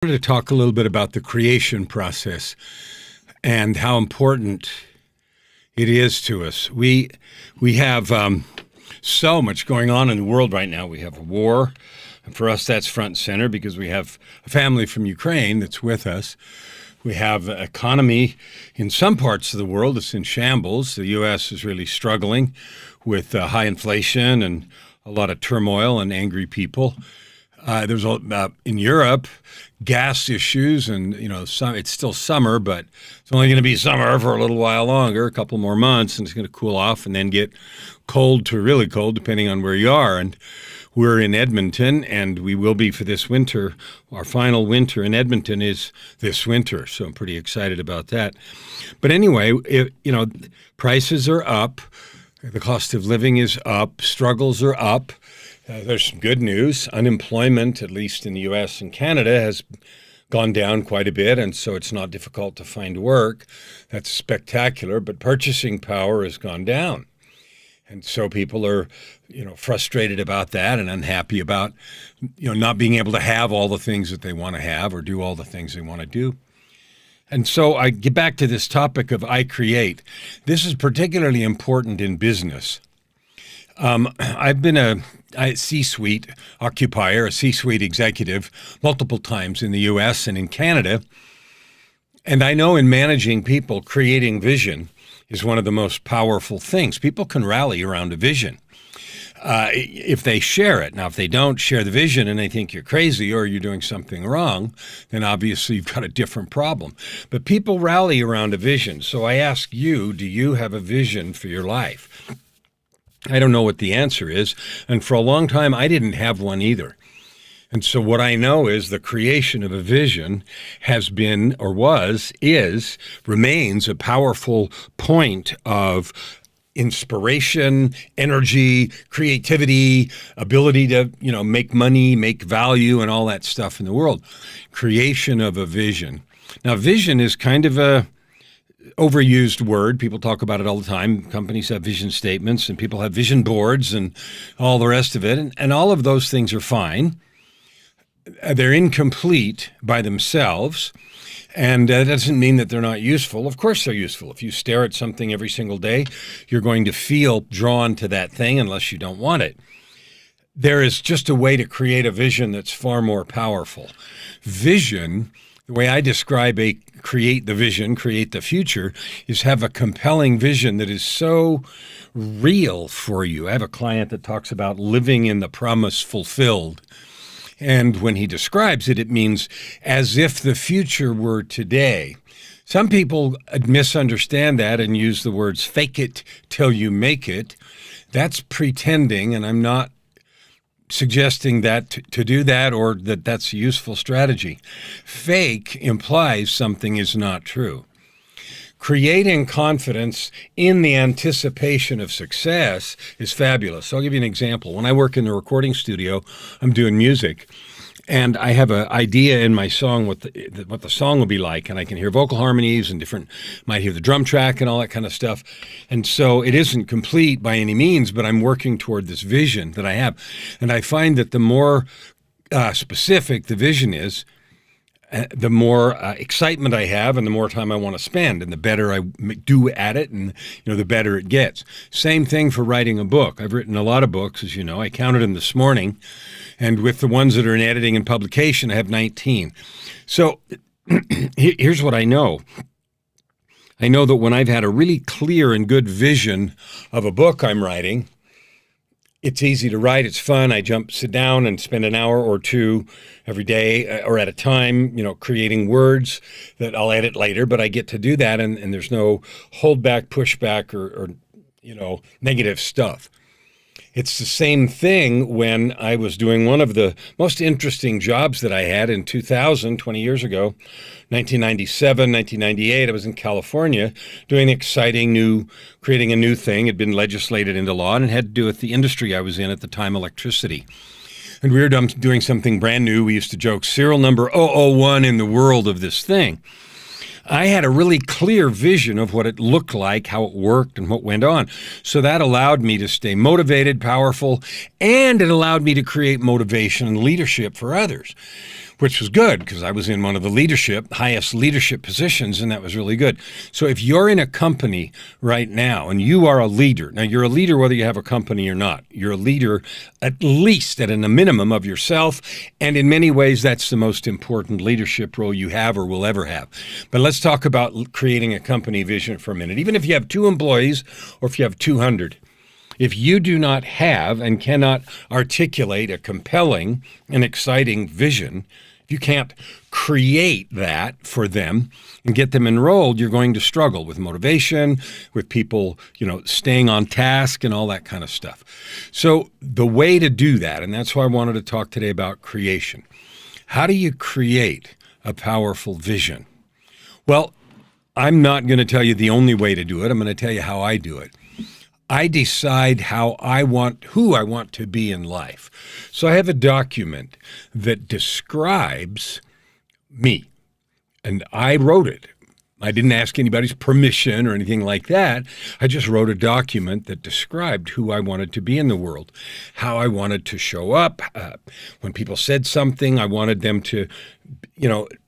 wanted to talk a little bit about the creation process and how important it is to us. We have so much going on in the world right now. We have a war. And for us, that's front and center because we have a family from Ukraine that's with us. We have an economy in some parts of the world that's in shambles. The U.S. is really struggling with high inflation and a lot of turmoil and angry people. There's in Europe gas issues, and it's still summer, but it's only going to be summer for a little while longer, a couple more months, and it's going to cool off and then get cold to really cold, depending on where you are. And we're in Edmonton, and we will be for this winter. Our final winter in Edmonton is this winter, so I'm pretty excited about that. But anyway, prices are up, the cost of living is up, struggles are up. There's some good news. Unemployment, at least in the U.S. and Canada, has gone down quite a bit, and so it's not difficult to find work. That's spectacular, but purchasing power has gone down. And so people are, frustrated about that and unhappy about, not being able to have all the things that they want to have or do all the things they want to do. And so I get back to this topic of I create. This is particularly important in business. I've been a C-suite occupier, a C-suite executive multiple times in the U.S. and in Canada. And I know in managing people, creating vision is one of the most powerful things. People can rally around a vision if they share it. Now, if they don't share the vision and they think you're crazy or you're doing something wrong, then obviously you've got a different problem. But people rally around a vision. So I ask you, do you have a vision for your life? I don't know what the answer is, and for a long time, I didn't have one either. And so what I know is the creation of a vision has been, or remains a powerful point of inspiration, energy, creativity, ability to, make money, make value, and all that stuff in the world. Creation of a vision. Now, vision is kind of a overused word. People talk about it all the time. Companies have vision statements and people have vision boards and all the rest of it. And all of those things are fine. They're incomplete by themselves. And that doesn't mean that they're not useful. Of course they're useful. If you stare at something every single day, you're going to feel drawn to that thing unless you don't want it. There is just a way to create a vision that's far more powerful. Vision, the way I describe create the vision, create the future, is have a compelling vision that is so real for you. I have a client that talks about living in the promise fulfilled. And when he describes it, it means as if the future were today. Some people misunderstand that and use the words fake it till you make it. That's pretending, and I'm not suggesting that to do that or that that's a useful strategy. Fake implies something is not true. Creating confidence in the anticipation of success is fabulous. So I'll give you an example. When I work in the recording studio, I'm doing music, and I have an idea in my song what the song will be like, and I can hear vocal harmonies and might hear the drum track and all that kind of stuff. And so it isn't complete by any means, but I'm working toward this vision that I have. And I find that the more specific the vision is, the more excitement I have and the more time I want to spend, and the better I do at it, and the better it gets. Same thing for writing a book. I've written a lot of books, as you know. I counted them this morning, and with the ones that are in editing and publication, I have 19. So here's what I know. I know that when I've had a really clear and good vision of a book I'm writing, it's easy to write. It's fun. I sit down and spend an hour or two every day or at a time, creating words that I'll edit later, but I get to do that. And there's no hold back, push back, or negative stuff. It's the same thing when I was doing one of the most interesting jobs that I had in 2000, 20 years ago, 1997, 1998. I was in California doing creating a new thing. It had been legislated into law, and it had to do with the industry I was in at the time, electricity. And we were doing something brand new. We used to joke, serial number 001 in the world of this thing. I had a really clear vision of what it looked like, how it worked, and what went on. So that allowed me to stay motivated, powerful, and it allowed me to create motivation and leadership for others. which was good because I was in one of the highest leadership positions, and that was really good. So if you're in a company right now and you are a leader, now you're a leader whether you have a company or not. You're a leader at least at a minimum of yourself, and in many ways that's the most important leadership role you have or will ever have. But let's talk about creating a company vision for a minute. Even if you have 2 employees or if you have 200, if you do not have and cannot articulate a compelling and exciting vision, if you can't create that for them and get them enrolled, you're going to struggle with motivation, with people, staying on task and all that kind of stuff. So the way to do that, and that's why I wanted to talk today about creation. How do you create a powerful vision? Well, I'm not going to tell you the only way to do it. I'm going to tell you how I do it. I decide who I want to be in life. So I have a document that describes me, and I wrote it. I didn't ask anybody's permission or anything like that. I just wrote a document that described who I wanted to be in the world, how I wanted to show up. When people said something, I wanted them to,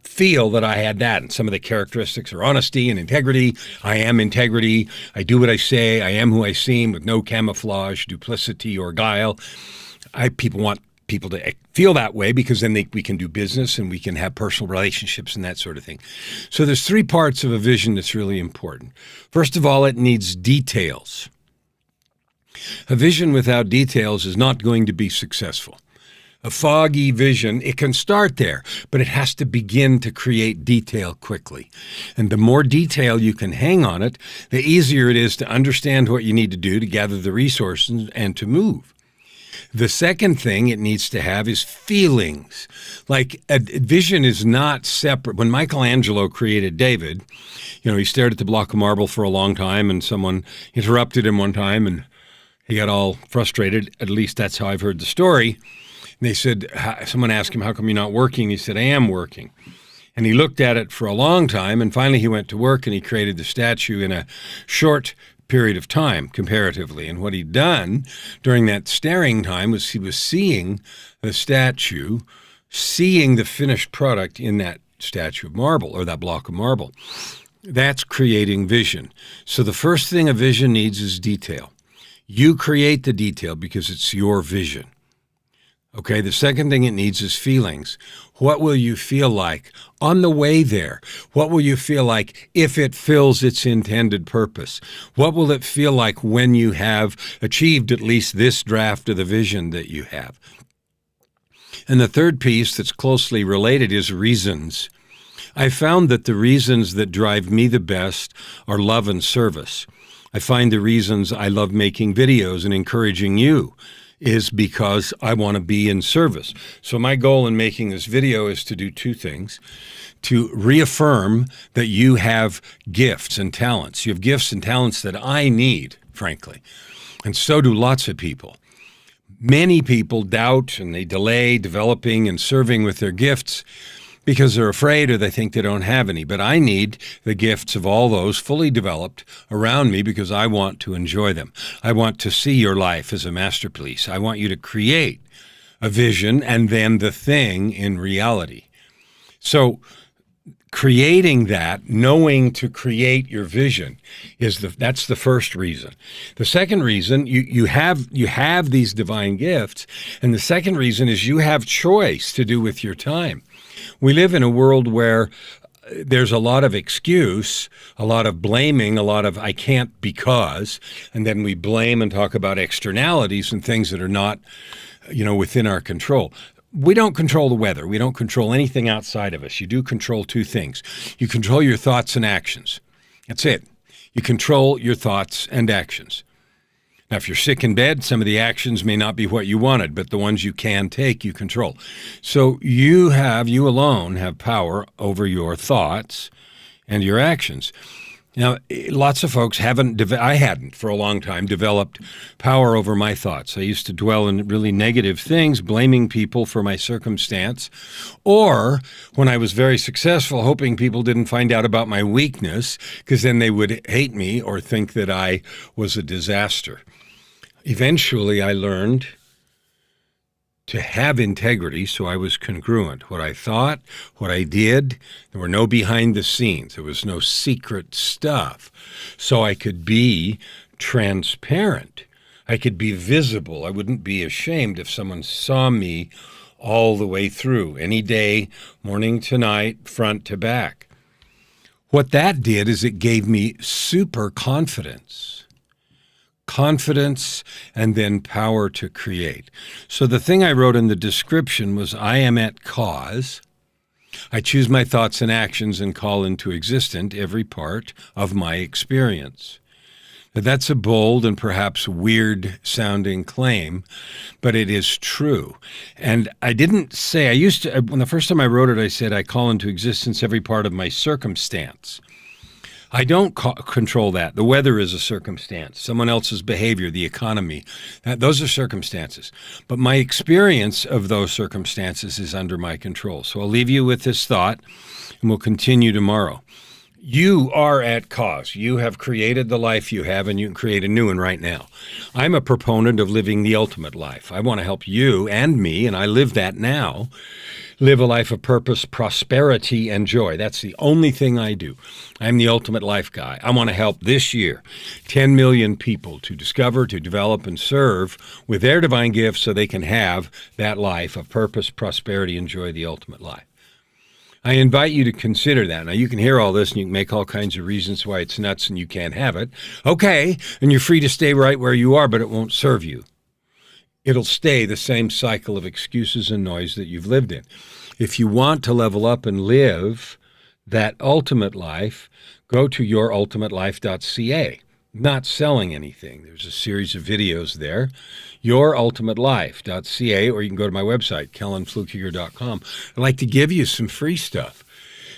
feel that I had that. And some of the characteristics are honesty and integrity. I am integrity. I do what I say. I am who I seem with no camouflage, duplicity, or guile. People want people to feel that way because then we can do business and we can have personal relationships and that sort of thing. So there's 3 parts of a vision that's really important. First of all, it needs details. A vision without details is not going to be successful. A foggy vision, it can start there, but it has to begin to create detail quickly. And the more detail you can hang on it, the easier it is to understand what you need to do to gather the resources and to move. The second thing it needs to have is feelings. Like a vision is not separate. When Michelangelo created David, he stared at the block of marble for a long time and someone interrupted him one time and he got all frustrated. At least that's how I've heard the story. They said, someone asked him, how come you're not working? He said, I am working. And he looked at it for a long time, and finally he went to work and he created the statue in a short period of time, comparatively. And what he'd done during that staring time was he was seeing the statue, seeing the finished product in that statue of marble or that block of marble. That's creating vision. So the first thing a vision needs is detail. You create the detail because it's your vision. Okay, the second thing it needs is feelings. What will you feel like on the way there? What will you feel like if it fills its intended purpose? What will it feel like when you have achieved at least this draft of the vision that you have? And the third piece that's closely related is reasons. I found that the reasons that drive me the best are love and service. I find the reasons I love making videos and encouraging you is because I want to be in service. So my goal in making this video is to do 2 things. To reaffirm that you have gifts and talents. You have gifts and talents that I need, frankly. And so do lots of people. Many people doubt and they delay developing and serving with their gifts because they're afraid or they think they don't have any. But I need the gifts of all those fully developed around me because I want to enjoy them. I want to see your life as a masterpiece. I want you to create a vision and then the thing in reality. So creating that, knowing to create your vision, that's the first reason. The second reason, you have these divine gifts, and the second reason is you have choice to do with your time. We live in a world where there's a lot of excuse, a lot of blaming, a lot of I can't because, and then we blame and talk about externalities and things that are not, within our control. We don't control the weather. We don't control anything outside of us. You do control 2 things. You control your thoughts and actions. That's it. You control your thoughts and actions. Now, if you're sick in bed, some of the actions may not be what you wanted, but the ones you can take, you control. So you alone have power over your thoughts and your actions. Now, lots of folks I hadn't for a long time developed power over my thoughts. I used to dwell in really negative things, blaming people for my circumstance, or when I was very successful, hoping people didn't find out about my weakness because then they would hate me or think that I was a disaster. Eventually, I learned to have integrity, so I was congruent. What I thought, what I did, there were no behind the scenes. There was no secret stuff. So I could be transparent. I could be visible. I wouldn't be ashamed if someone saw me all the way through, any day, morning to night, front to back. What that did is it gave me super confidence. Confidence and then power to create. So the thing I wrote in the description was, I am at cause. I choose my thoughts and actions and call into existence every part of my experience. Now, that's a bold and perhaps weird sounding claim, but it is true. And I didn't say, when the first time I wrote it, I said, I call into existence every part of my circumstance. I don't control that. The weather is a circumstance. Someone else's behavior, the economy, those are circumstances. But my experience of those circumstances is under my control. So I'll leave you with this thought, and we'll continue tomorrow. You are at cause. You have created the life you have, and you can create a new one right now. I'm a proponent of living the ultimate life. I want to help you and me, and I live that now. Live a life of purpose, prosperity, and joy. That's the only thing I do. I'm the ultimate life guy. I want to help this year 10 million people to discover, to develop, and serve with their divine gifts so they can have that life of purpose, prosperity, and joy, the ultimate life. I invite you to consider that. Now, you can hear all this and you can make all kinds of reasons why it's nuts and you can't have it. Okay, and you're free to stay right where you are, but it won't serve you. It'll stay the same cycle of excuses and noise that you've lived in. If you want to level up and live that ultimate life, go to yourultimatelife.ca. Not selling anything. There's a series of videos there, yourultimatelife.ca, or you can go to my website, kellanflukiger.com. I'd like to give you some free stuff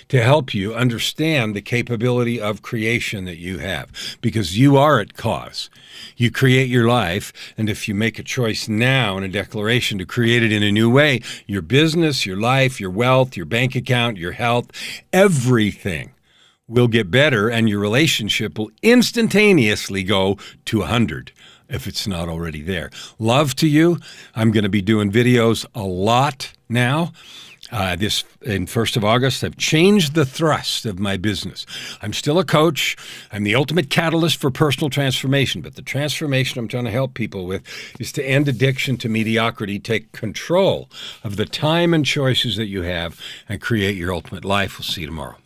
to help you understand the capability of creation that you have, because you are at cause. You create your life, and if you make a choice now and a declaration to create it in a new way, your business, your life, your wealth, your bank account, your health, everything will get better, and your relationship will instantaneously go to 100 if it's not already there. Love to you. I'm going to be doing videos a lot now. This in 1st of August, I've changed the thrust of my business. I'm still a coach. I'm the ultimate catalyst for personal transformation. But the transformation I'm trying to help people with is to end addiction to mediocrity, take control of the time and choices that you have, and create your ultimate life. We'll see you tomorrow.